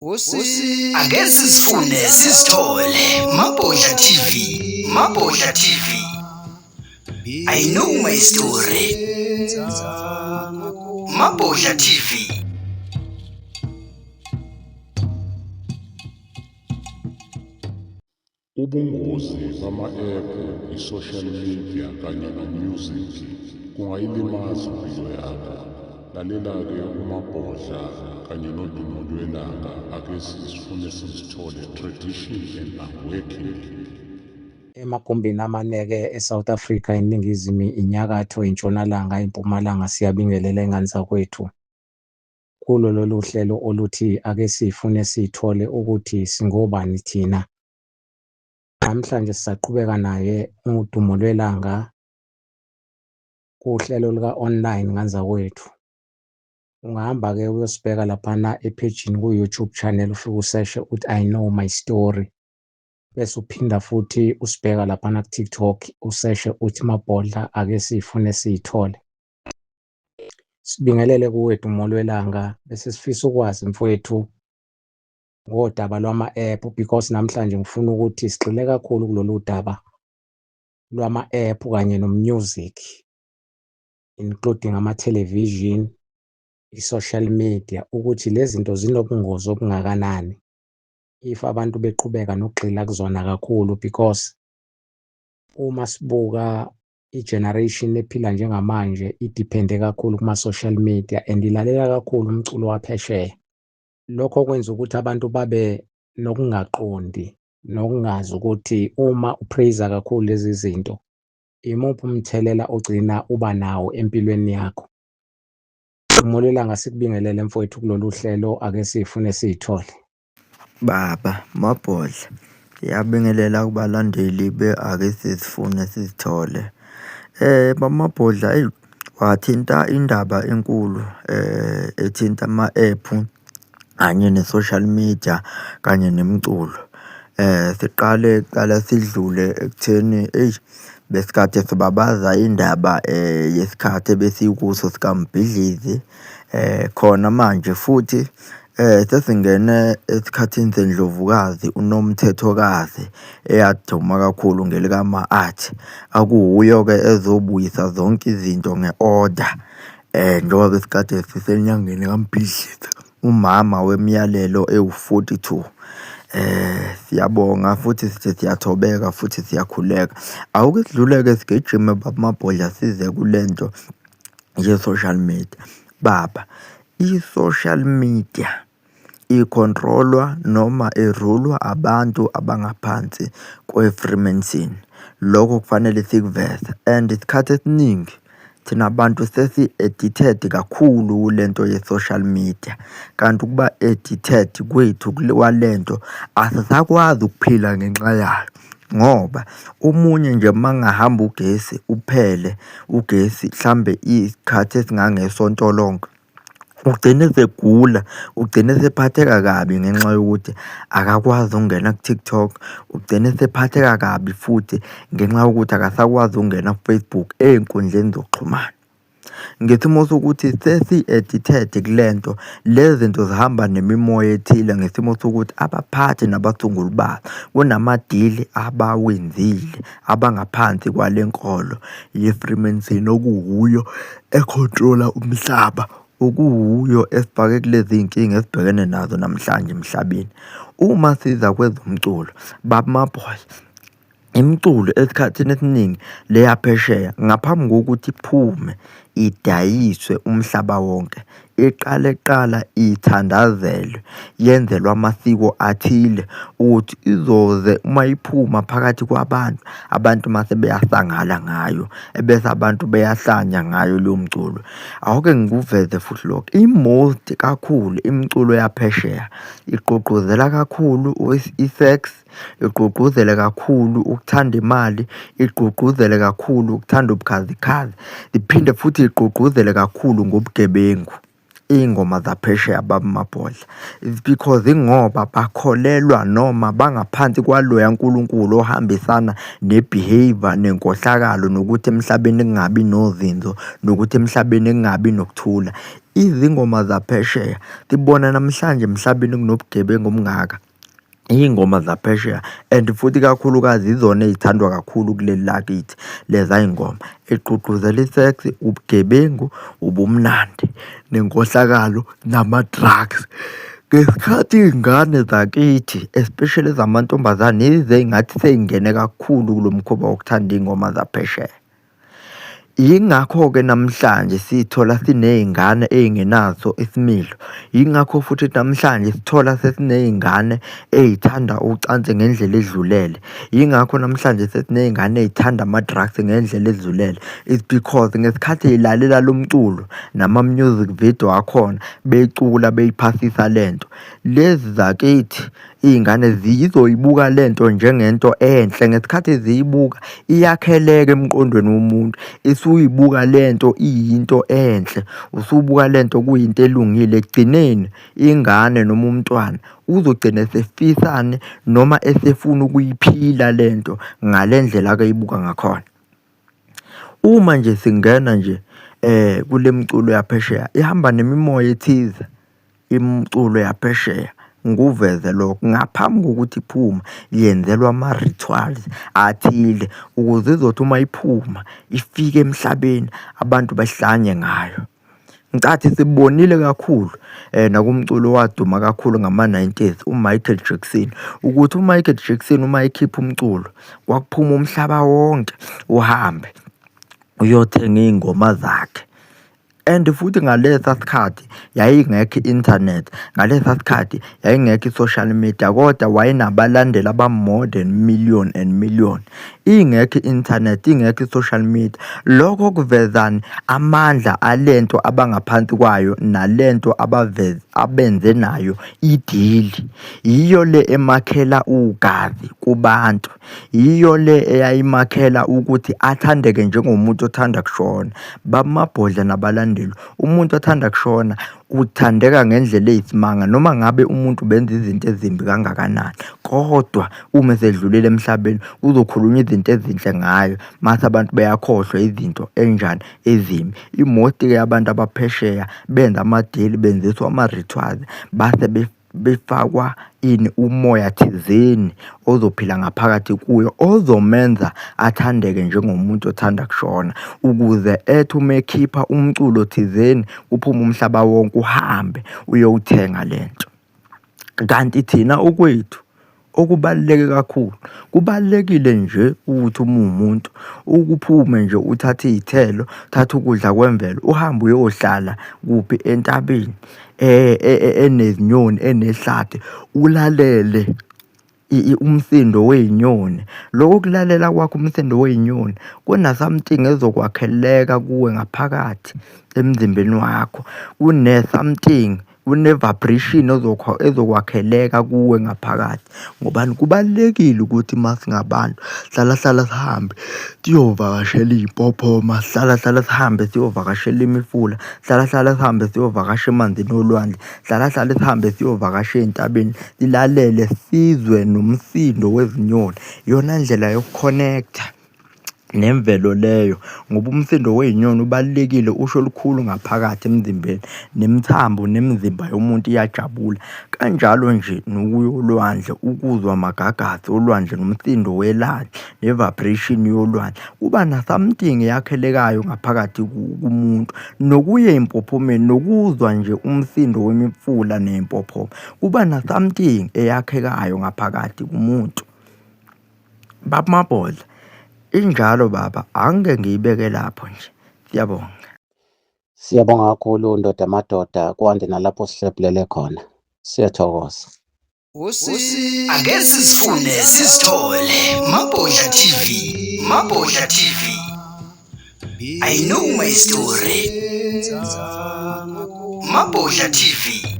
Ake sizifune sizithole Mabhodla TV. Mabhodla TV. I know my story. Mabhodla TV. Ubungozi bama-ephu, i-social media kanye no-music kungayilimaza impilo yakho. Lalela-ke uMabhodla kanye nodumo lwelanga ake sizifune sizithole tradition and awakening. Emagumbini amaneke eSouth Africa, iningizimu, inyakatho, intshonalanga, impumalanga, siyabingelela ingane zakwethu kulo lolu hlelo oluthi ake sifune sithole ukuthi singobani thina. Namhlanje sisaqhubeka naye udumo lwelanga kuhlelo lika-online ngane zakwethu. Ungahamba-ke uyosibheka laphana ephejini ku-YouTube channel, ufike useshe uthi I know my story. Bese uphinda futhi usibheka laphana ku-TikTok useshe uthi Mabhodla ake sifune sithole. Sibingelele kuwe dumo lwelanga, bese sifisa ukwazi mfowethu ngodaba lwama-app, because namhlanje ngifuna ukuthi sigxile kakhulu kulolu daba lwama-app kanye no-music, including ama-television, i-social media, ukuthi lezi zinto zinobungozi obungakanani if abantu beqhubeka nokugxila kuzona kakhulu, because uma sibuka i-generation ephila njengamanje idiphende kakhulu kuma-social media and ilalela kakhulu umculo waphesheya. Lokho kwenza ukuthi abantu babe nokungaqondi nokungazi ukuthi uma upraise kakhulu lezi zinto imuphi umthelela ogcina uba nawo empilweni yakho. Dumo lwelanga, sikubingelele mfowethu kulolu hlelo ake sifune sithole. Baba Mabhodla, ngiyabingelela kubalandeli ake sizifune sizithole. Mabhodla, wathinta indaba enkulu ethinta ama-ephu kanye ne-social media kanye nemculo. Siqale sidlule ekutheni besikade sibabaza indaba yesikhathi ebesikuso sikaMbhidlizi. Khona manje futhi sesingene esikhathini seNdlovukazi uNomthethokazi eyaduma kakhulu ngelika-Art. Akuwuyo-ke ezobuyisa zonke izinto nge-order njengoba besikade sisenyangeni kaMbhidlizi, umama wemiyalelo ewu-42. Siyabonga futhi sithi siyathobeka futhi siyakhuleka. Awuke sidluleke sigijime baba Mabhodla size kulento ye-social media. Baba, i-social media ikhontrolwa noma erulwa abantu abangaphansi kwe-Freemason. Lokho kufanele sikuveze, and isikhathi esiningi thina abantu sesi-addicted kakhulu kulento ye-social media. Kanti ukuba addicted kwethu kwalento asisakwazi ukuphila ngenxa yayo, ngoba omunye nje mangahamba ugesi uphele ugesi mhlambe isikhathi esingangesonto lonke, ugcine segula, ugcine sephatheka kabi ngenxa yokuthi akakwazi ukungena ku-TikTok, ugcine sephatheka kabi futhi ngenxa yokuthi akasakwazi ukungena ku-Facebook, ey'nkundleni zokuxhumana. Ngesimo sokuthi sesi-addicted kulento, lezi zinto zihamba nemimoya ethile ngesimo sokuthi abaphathi nabasunguli bazo kunamadili abawenzile abangaphansi kwale nkolo ye-Freemason, okuwuyo ekhontrola umhlaba, okuwuyo esibhake kulezi iy'nkinga esibhekene nazo namhlanje emhlabeni. Uma siza kwezomculo, baba Mabhodla, imculo esikhathini esiningi leyaphesheya ngaphambi kokuthi iphume idayiswe umhlaba wonke, iqala ithandazelwe, yenzelwe amasiko athile ukuthi izoze uma iphuma phakathi kwabantu, abantu mase beyahlangana ngayo, ebese abantu beyahlanya ngayo leyo mculo. Awuke ngikuveze futhi lokho, i-most kakhulu imculo yaphesheya igqugquzela kakhulu i-sex, igqugquzele kakhulu ukuthanda imali, igqugquzele kakhulu ukuthanda ubukhazikhazi, iphinde futhi igqugquzele kakhulu ngobugebengu. Iy'ngoma zaphesheya baba Mabhodla, it's because ingoba bakholelwa noma bangaphansi kwaloya nkulunkulu ohambisana ne-behavior nenkohlakalo, nokuthi emhlabeni kungabi nozinzo, nokuthi emhlabeni kungabi nokuthula. Izingoma zaphesheya tibona namhlanje emhlabeni kunobugebengu obungaka, iy'ngoma zaphesheya and futhi ikakhulukazi izona ey'thandwa kakhulu kuleli lakithi leza y'ngoma ey'gqugquzela iseksi, ubugebengu, ubumnandi, nenkohlakalo, nama-drugs. Ngesikhathi iy'ngane zakithi especially ezamantombazane yize ey'ngathi sey'ngene kakhulu kulo mkhuba wokuthanda iy'ngoma zaphesheya. Yingakho-ke namhlanje sithola siney'ngane ey'ngenaso isimilo. Yingakho futhi namhlanje sithola sesiney'ngane ey'thanda ucansi ngendlela edlulele. Yingakho namhlanje sesiney'ngane ey'thanda ama-drugs ngendlela edlulele. It's because ngesikhathi y'lalela lo mculo nama-music video akhona beyicula beyiphasisa lento. Lezi zakithi iy'ngane zizoyibuka lento njengento enhle. Ngesikhathi ziyibuka iyakheleka emqondweni womuntu. Usuyibuka lento iyinto enhle, usubuka lento kuyinto elungile. Ekugcineni ingane noma umntwana uzogcina esefisane noma esefuna ukuyiphila lento ngale ndlela akayibuka ngakhona. Uma nje singena nje kule mculo yaphesheya ihamba nemimoya ethize. Imculo yaphesheya nguveze lokho ngaphambi kokuthi iphuma yenzelwa ama-rituals athile ukuze izothi uma iphuma ifike emhlabeni abantu behlanye ngayo. Ngicathi sibonile kakhulu nakumculo waduma kakhulu ngama-90s uMichael Jackson, ukuthi uMichael Jackson uma ekhipha umculo kwakuphuma umhlaba wonke uhambe uyothenga iy'ngoma zakhe. And futhi ngalesa sikhathi yayingekho i-internet, ngalesa sikhathi yayingekho i-social media, kodwa wayenabalandeli aba-more than million and million. Ingekho i-internet, ingekho i-social media. Lokho kuvezani amandla alento abangaphansi kwayo nalento abenze nayo idili. Yiyo le emakhela ugazi kubantu, yiyo le eyayimakhela ukuthi athandeke njengomuntu othanda kushona. Bamabhodla nabalandeli, umuntu othanda kushona uthandeka ngendlela eyisimanga noma ngabe umuntu benza izinto ezimbi kangakanani, kodwa uma esedlulile emhlabeni uzokhulunywa izinto ezinhle ngayo mase abantu beyakhohlwa izinto enjani ezimbi. Imosti-ke yabantu abaphesheya benza amadili, benziswa ama-rituals base befakwa umoya thizeni ozophila ngaphakathi kuyo, ozomenza athandeke njengomuntu othanda kushona, ukuze ethi uma ekhipha umculo thizeni uphume umhlaba wonke uhambe uyowuthenga lento. Kanti thina okwethu okubaluleke kakhulu, kubalulekile nje ukuthi uma uwumuntu ukuphume nje uthathe iy'thelo, uthathe ukudla kwemvelo, uhambe uyohlala kuphi entabeni enezinyoni, enehlathi, ulalele umsindo wey'nyoni. Lokho kulalela kwakho umsindo wey'nyoni kuna-something ezokwakheleka kuwe ngaphakathi emzimbeni wakho. Kune-something, kune-vibration ezokwakheleka kuwe ngaphakathi. Ngobani? Kubalulekile ukuthi masingabantu hlala sihambe siyovakashela iy'mpophoma, hlala sihambe siyovakashela imifula, hlala sihambe siyovakasha emanzini olwandle, hlala sihambe siyovakasha ey'ntabeni, silalele sizwe nomsindo wezinyoni. Iyona ndlela yoku-connect-a nemvelo leyo, ngoba umsindo wey'nyoni ubalulekile, usho olukhulu ngaphakathi emzimbeni. Nemithambo nemizimba yomuntu iyajabula. Kanjalo nje nokuya olwandle, ukuzwa amagagasi olwandle nomsindo welwandle ne-vibration yolwandle, kuba na-something yakhelekayo ngaphakathi kumuntu. Nokuya ey'mpophomeni nokuzwa nje umsindo wemifula ney'mpophoma, kuba na-something eyakhekayo ngaphakathi kumuntu. Bamabhodla injalo baba, angeke ngiyibeke lapho nje. Siyabonga. Siyabonga kakhulu ndoda amadoda, kwande nalapho sihlephulele khona. Siyathokoza. Ake sisifune sizithole. Mabhodla TV, Mabhodla TV. I know my story. Mabhodla TV.